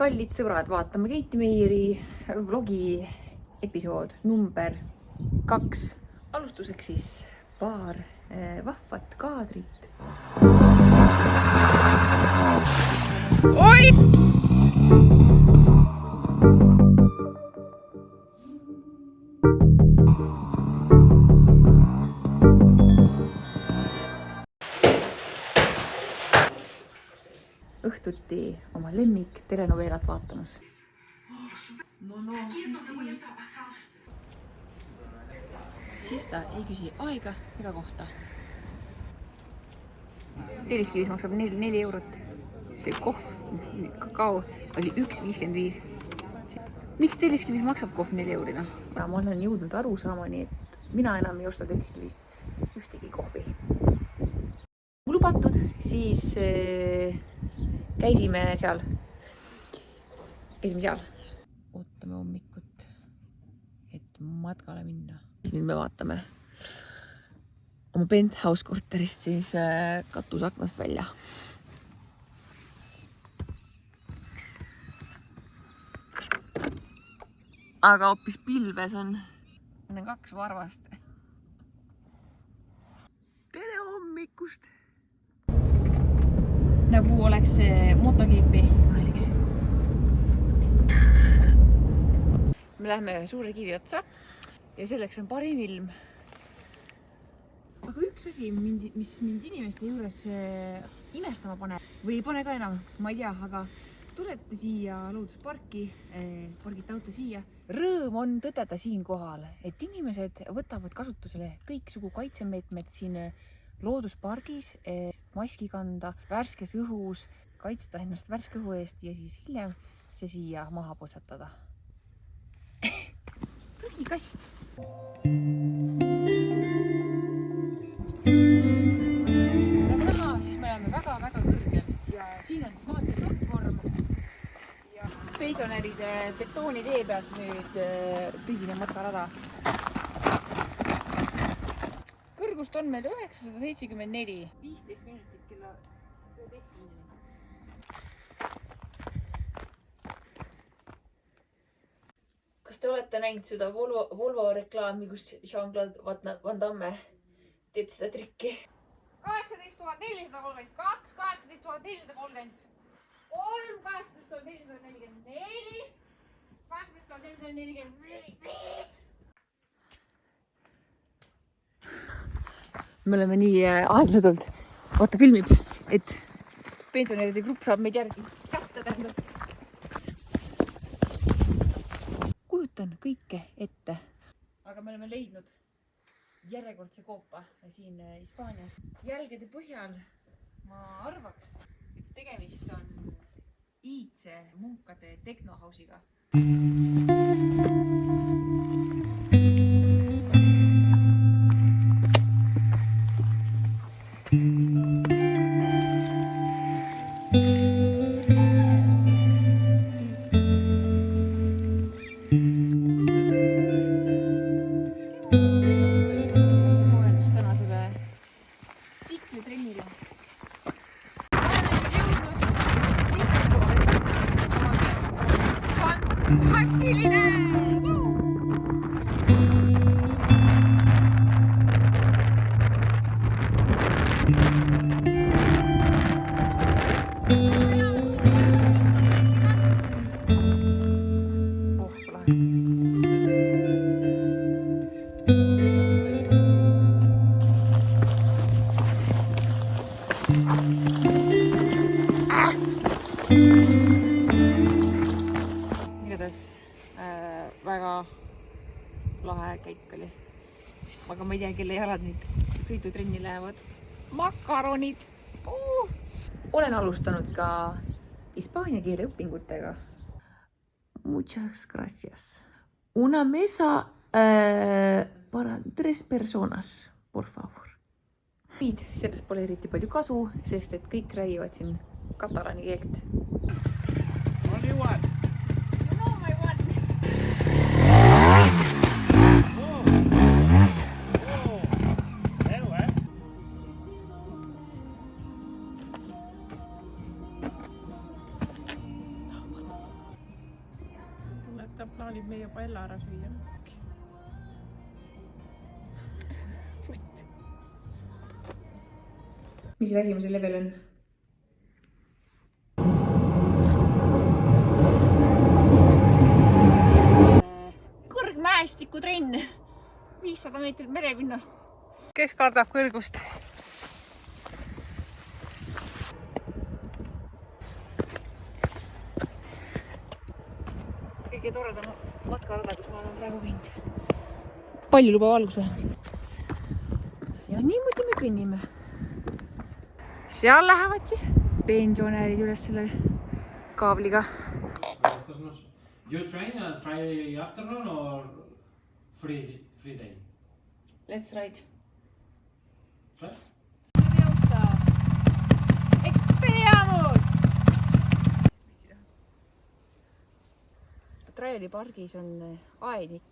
kallid sõbrad, vaatame Keiti Meieri vlogi episood number 2. Alustuseks siis paar vahvat kaadrit. Oi! Õhtuti oma lemmik telenoveelat vaatamas. Siis ta ei küsi aega ega kohta. Telliskivis maksab 4 eurot. See kohv, kakao oli 1,55. Miks Telliskivis maksab kohv 4 eurina? Ma olen jõudnud aru saamani, et mina enam ei osta Telliskivis ühtegi kohvi. Lubatud, siis käisime seal. Ootame hommikut, et matkale minna. Nüüd me vaatame oma penthouse korterist siis katusaknast välja. Aga hoopis pilves on 2 varvast. Tere hommikust! Nagu oleks motokiipi. Me läheme suure kivi otsa ja selleks on parim ilm. Aga üks asi, mis mind inimeste juures imestama paneb, või ei pane ka enam, ma ei tea, aga tulete siia loodusparki, pargite auto siia. Rõõm on tõdeda siin kohal, et inimesed võtavad kasutusele kõiksugu kaitsemeetmed siin looduspargis, maski kanda, värskes õhus, kaitsta ennast värske õhu eest ja siis hiljem see siia maha potsatada. Prügikast! Nagu näha, siis me oleme väga-väga kõrgel ja siin on siis vaateplatvorm ja pensionäride betoonitee pealt nüüd tõsine matkarada. Kõrgust on meil 974. 15 minutit kella 11. Kas te olete näinud seda Volvo reklaami, kus Jean-Claude Van Damme teeb seda trikki? 18 432, 18 433, 18 444, 18 445. Me oleme nii aegladult, vaata filmib, et pensionäride grupp saab meid järgi kätte tähendab. Kujutan kõike ette. Aga me oleme leidnud järjekordse koopa siin Hispaanias. Jälgede põhjal ma arvaks, et tegemist on iidse munkade teknohausiga. Väga lahe käik oli. Aga ma ei tea, kelle jalad nüüd sõidutrenni lähevad. Makaronid! Olen alustanud ka hispaania keele õpingutega. Muchas gracias. Una mesa para 3 personas, por favor. Sellest pole eriti palju kasu, sest et kõik räägivad siin katalaani keelt. Only one. olid meie paella ära süüa. Mis väsimuse level on? Kõrgmäestikutrenn 500 meetrit merepinnast. Kes kardab kõrgust? Kõige toredam matkarada, kus ma olen praegu käinud. Palju luba valgus vähemalt. Ja niimoodi me kõnnime. Seal lähevad siis pensionärid üles selle kaavliga. You train on Friday afternoon or free day? Let's ride. Right? Experiamos! Traiali pargis on aednik.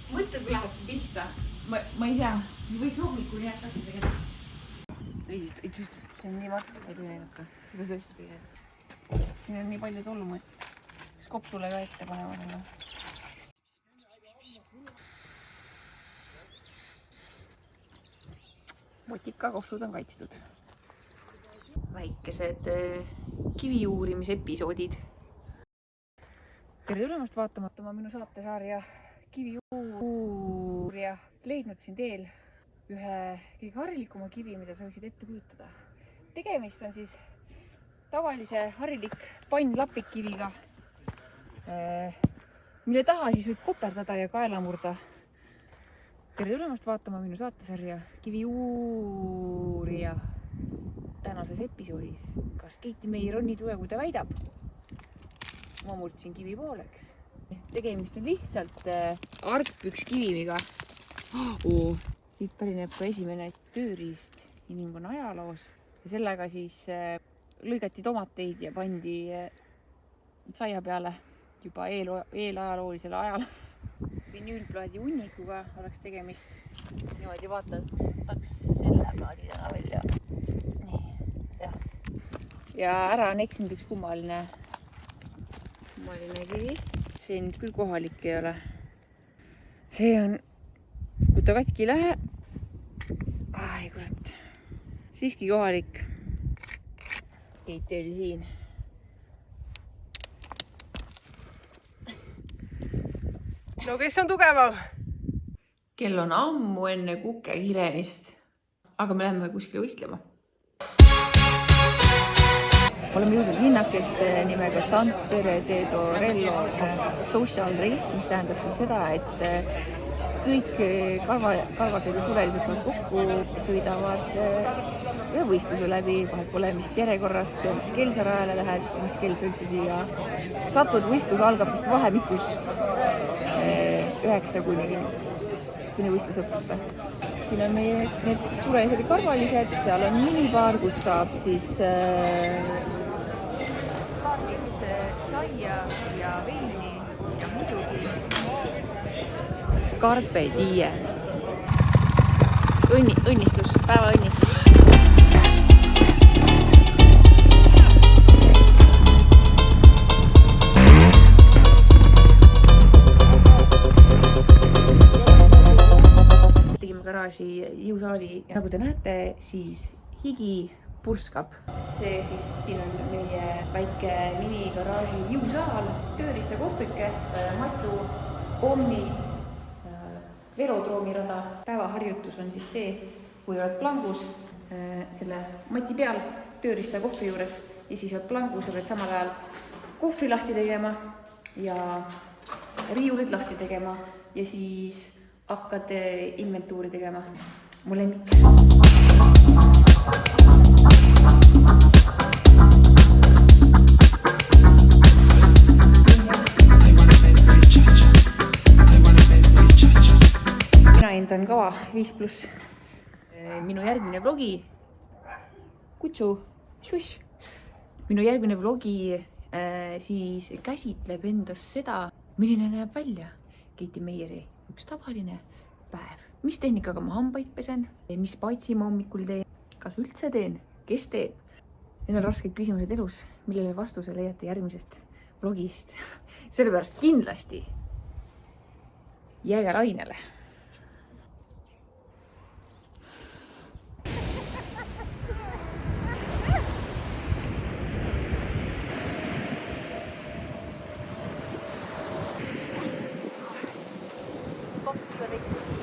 Mõtled, kui läheb pihta. Ma ei tea, võiks hommikul nii hakata tegema. Ei, see on nii markas, ei tule näidata. Seda tõesti tegema. Siin on nii palju tolmu, et skopsule ka ette panema selle. Motika kopsud on kaitstud. Väikesed kivi uurimise episoodid. Tere tulemast vaatama minu saatesarja Kivi uurija. Leidnud siin teel ühe kõige harilikuma kivi, mida sa võiksid ette kujutada. Tegemist on siis tavalise harilik pannlapikkiviga, mille taha siis võib koperdada ja kaela murda. Tere tulemast vaatama minu saatesarja Kivi uurija. Tänases episoodis, kas Keiti Meier on nii tuge, kui ta väidab? Ma murdsin kivi pooleks. Tegemist on lihtsalt argpükskivimiga. Siit pärineb ka esimene tööriist inimkonna ajaloos. Ja sellega siis lõigati tomateid ja pandi saia peale juba eelajaloolisel ajal. Vinüülplaadi unnikuga oleks tegemist. Niimoodi vaataks selle plaadi täna välja. Ja ära on eksinud üks kummaline kivi. See nüüd küll kohalik ei ole. See on, kui ta katki ei lähe, ai kurat, siiski kohalik. Keiti oli siin. No kes on tugevam? Kell on ammu enne kuke kiremist, aga me läheme kuskile võistlema. Oleme jõudnud linnakesse nimega Sant Pere de Torello Social Race, mis tähendab siis seda, et kõik karvased ja surelised saavad kokku, sõidavad ühe võistluse läbi, vahet pole, mis järjekorras, mis kell sa rajale lähed, mis kell sa üldse siia satud. Võistlus algab vist vahemikus 9 kuni võistlus õppub. Siin on meie need surelised ja karvalised, seal on minibaar, kus saab siis saia ja veini ja muidugi Carpe diem. Õnnistus, päeva õnnistus. Tegime garaaži jõusaali ja nagu te näete, siis higi purskab. See siis siin on meie väike minigaraaži jõusaal, tööriistakohvrike, matu, pommid, velodroomirada. Päevaharjutus on siis see, kui oled plangus selle mati peal tööriistakohvri juures ja siis oled plangus ja pead samal ajal kohvri lahti tegema ja riiulid lahti tegema ja siis hakkad inventuuri tegema. Mu lemmik. läinud on kava 5+. Minu järgmine vlogi, kutsu, šuš. Minu järgmine vlogi siis käsitleb endas seda, milline näeb välja Katie Meieri üks tavaline päev. Mis tehnikaga ma hambaid pesen, mis patsi ma hommikul teen, kas üldse teen, kes teeb. Need on rasked küsimused elus, millele vastuse leiate järgmisest vlogist. Sellepärast kindlasti jääge lainele. Thank you.